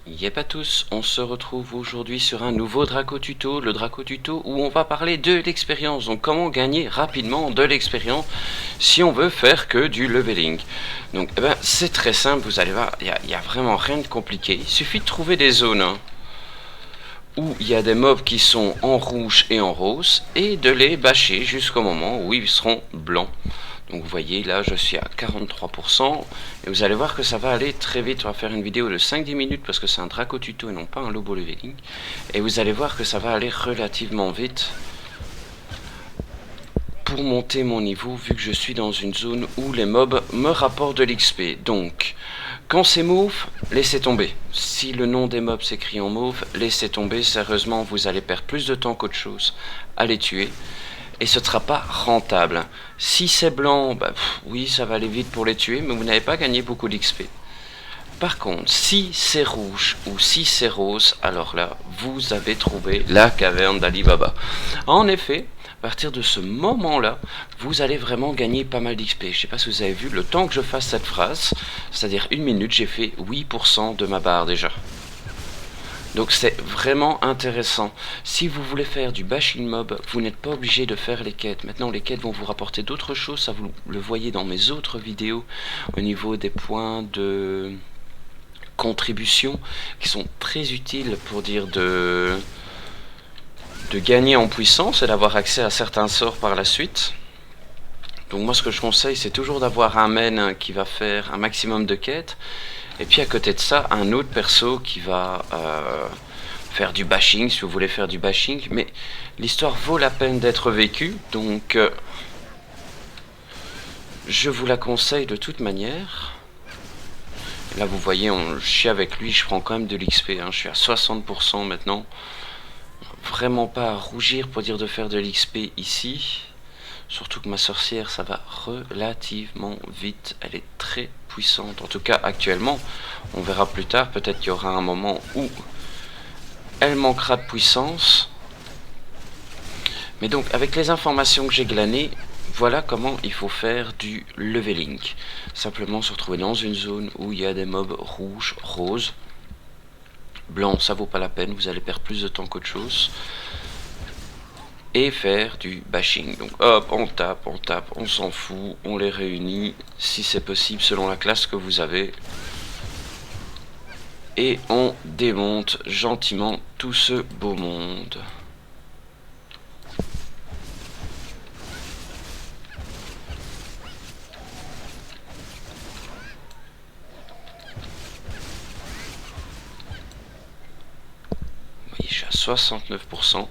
Yep à tous, on se retrouve aujourd'hui sur un nouveau Draco Tuto, le Draco Tuto où on va parler de l'expérience, donc comment gagner rapidement de l'expérience si on veut faire que du leveling. Donc c'est très simple, vous allez voir, il n'y a vraiment rien de compliqué, il suffit de trouver des zones où il y a des mobs qui sont en rouge et en rose et de les bâcher jusqu'au moment où ils seront blancs. Donc vous voyez là je suis à 43% et vous allez voir que ça va aller très vite. On va faire une vidéo de 5-10 minutes parce que c'est un Draco tuto et non pas un Lobo leveling. Et vous allez voir que ça va aller relativement vite pour monter mon niveau vu que je suis dans une zone où les mobs me rapportent de l'XP. Donc quand c'est mauve, laissez tomber. Si le nom des mobs s'écrit en mauve, laissez tomber. Sérieusement, vous allez perdre plus de temps qu'autre chose à les tuer. Et ce ne sera pas rentable. Si c'est blanc, oui, ça va aller vite pour les tuer, mais vous n'avez pas gagné beaucoup d'XP. Par contre, si c'est rouge ou si c'est rose, alors là, vous avez trouvé la caverne d'Ali Baba. En effet, à partir de ce moment-là, vous allez vraiment gagner pas mal d'XP. Je ne sais pas si vous avez vu, le temps que je fasse cette phrase, c'est-à-dire 1 minute, j'ai fait 8% de ma barre déjà. Donc c'est vraiment intéressant. Si vous voulez faire du bashing mob, vous n'êtes pas obligé de faire les quêtes. Maintenant les quêtes vont vous rapporter d'autres choses, ça vous le voyez dans mes autres vidéos au niveau des points de contribution qui sont très utiles pour dire de gagner en puissance et d'avoir accès à certains sorts par la suite. Donc moi ce que je conseille c'est toujours d'avoir un main qui va faire un maximum de quêtes. Et puis à côté de ça, un autre perso qui va faire du bashing, si vous voulez faire du bashing. Mais l'histoire vaut la peine d'être vécue, donc je vous la conseille de toute manière. Là vous voyez, je suis avec lui, je prends quand même de l'XP, hein, je suis à 60% maintenant. Vraiment pas à rougir pour dire de faire de l'XP ici. Surtout que ma sorcière, ça va relativement vite. Elle est très puissante. En tout cas, actuellement. On verra plus tard. Peut-être qu'il y aura un moment où elle manquera de puissance. Mais donc, avec les informations que j'ai glanées, voilà comment il faut faire du leveling. Simplement se retrouver dans une zone où il y a des mobs rouges, roses. Blanc, ça vaut pas la peine. Vous allez perdre plus de temps qu'autre chose. Et faire du bashing. Donc hop, on tape, on s'en fout, on les réunit, si c'est possible selon la classe que vous avez. Et on démonte gentiment tout ce beau monde. Vous voyez, je suis à 69%.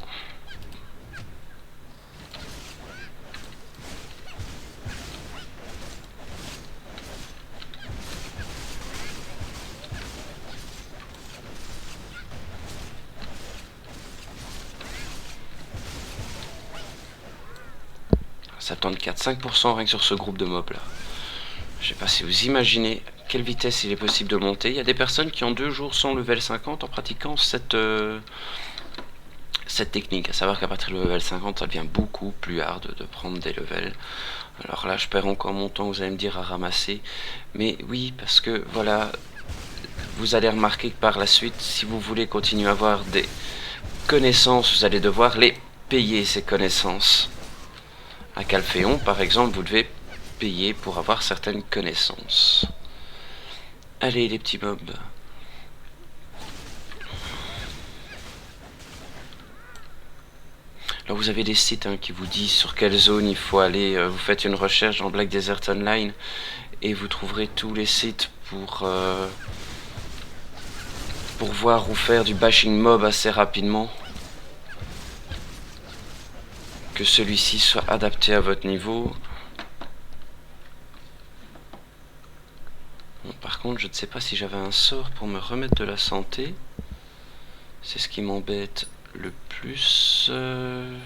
Ça tente 4-5% rien que sur ce groupe de mobs là. Je sais pas si vous imaginez quelle vitesse il est possible de monter. Il y a des personnes qui en 2 jours sont level 50 en pratiquant cette technique. À savoir qu'à partir du level 50 ça devient beaucoup plus hard de prendre des levels. Alors là je perds encore mon temps, vous allez me dire, à ramasser. Mais oui, parce que voilà, vous allez remarquer que par la suite, si vous voulez continuer à avoir des connaissances, vous allez devoir les payer, ces connaissances. À Calphéon, par exemple, vous devez payer pour avoir certaines connaissances. Allez, les petits mobs. Alors vous avez des sites qui vous disent sur quelle zone il faut aller. Vous faites une recherche dans Black Desert Online et vous trouverez tous les sites pour voir où faire du bashing mob assez rapidement. Que celui-ci soit adapté à votre niveau. Bon, par contre, je ne sais pas si j'avais un sort pour me remettre de la santé. C'est ce qui m'embête le plus. Voilà,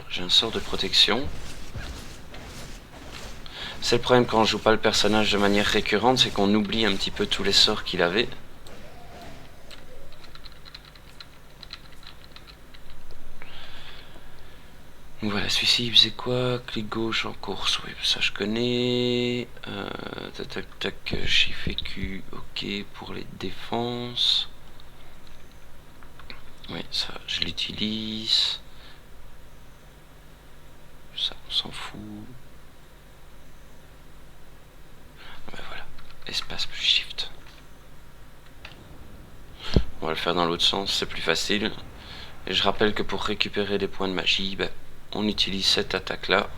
j'ai un sort de protection. C'est le problème quand on joue pas le personnage de manière récurrente, c'est qu'on oublie un petit peu tous les sorts qu'il avait. Donc voilà, celui-ci il faisait quoi? Clic gauche en course, oui, ça je connais. Tac tac tac, Shift et Q, ok, pour les défenses. Oui, ça je l'utilise. Ça on s'en fout. Ben voilà, espace plus Shift. On va le faire dans l'autre sens, c'est plus facile. Et je rappelle que pour récupérer des points de magie, ben, on utilise cette attaque là.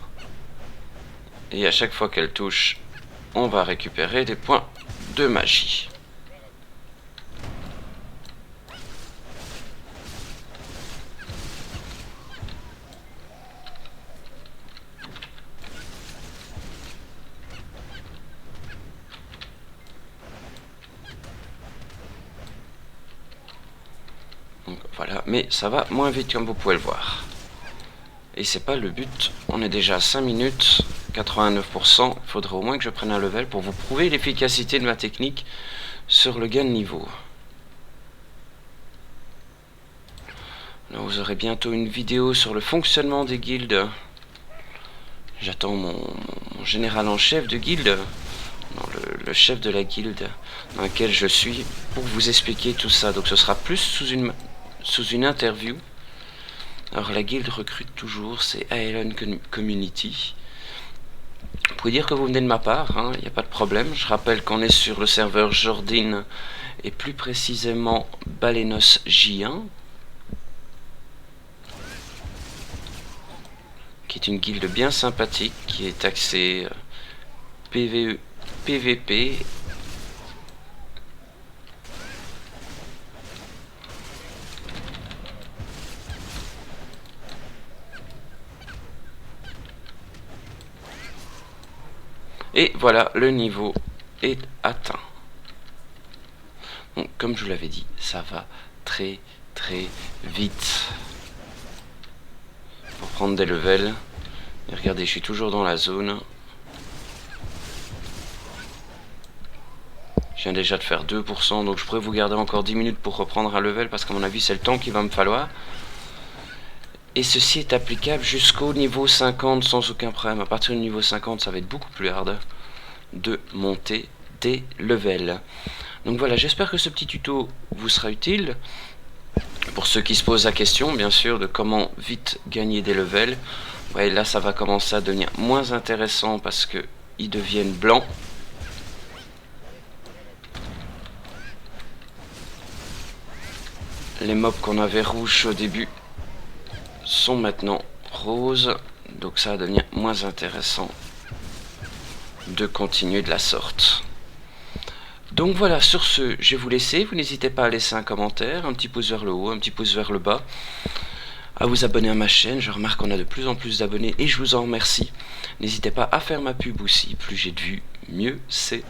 Et à chaque fois qu'elle touche, on va récupérer des points de magie. Donc voilà, mais ça va moins vite comme vous pouvez le voir. Et c'est pas le but, on est déjà à 5 minutes, 89%, il faudrait au moins que je prenne un level pour vous prouver l'efficacité de ma technique sur le gain de niveau. Là, vous aurez bientôt une vidéo sur le fonctionnement des guildes. J'attends mon général en chef de guilde, non, le chef de la guilde dans laquelle je suis, pour vous expliquer tout ça. Donc ce sera plus sous une interview. Alors la guilde recrute toujours, c'est Aelon Community. Vous pouvez dire que vous venez de ma part, il n'y a pas de problème. Je rappelle qu'on est sur le serveur Jordine et plus précisément Balenos J1, qui est une guilde bien sympathique, qui est axée PvE, PvP. Et voilà, le niveau est atteint. Donc, comme je vous l'avais dit, ça va très très vite pour prendre des levels. Et regardez, je suis toujours dans la zone. Je viens déjà de faire 2%, donc je pourrais vous garder encore 10 minutes pour reprendre un level, parce qu'à mon avis c'est le temps qu'il va me falloir. Et ceci est applicable jusqu'au niveau 50 sans aucun problème. À partir du niveau 50, ça va être beaucoup plus hard de monter des levels. Donc voilà, j'espère que ce petit tuto vous sera utile. Pour ceux qui se posent la question, bien sûr, de comment vite gagner des levels. Ouais, là, ça va commencer à devenir moins intéressant parce que ils deviennent blancs. Les mobs qu'on avait rouges au début sont maintenant roses, donc ça va devenir moins intéressant de continuer de la sorte. Donc voilà, sur ce, je vais vous laisser. Vous n'hésitez pas à laisser un commentaire, un petit pouce vers le haut, un petit pouce vers le bas, à vous abonner à ma chaîne. Je remarque qu'on a de plus en plus d'abonnés et je vous en remercie. N'hésitez pas à faire ma pub aussi, plus j'ai de vues, mieux c'est.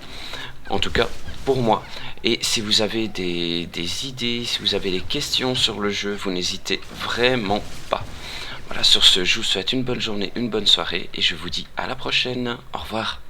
En tout cas, pour moi. Et si vous avez des idées, si vous avez des questions sur le jeu, vous n'hésitez vraiment pas. Voilà, sur ce, je vous souhaite une bonne journée, une bonne soirée et je vous dis à la prochaine. Au revoir.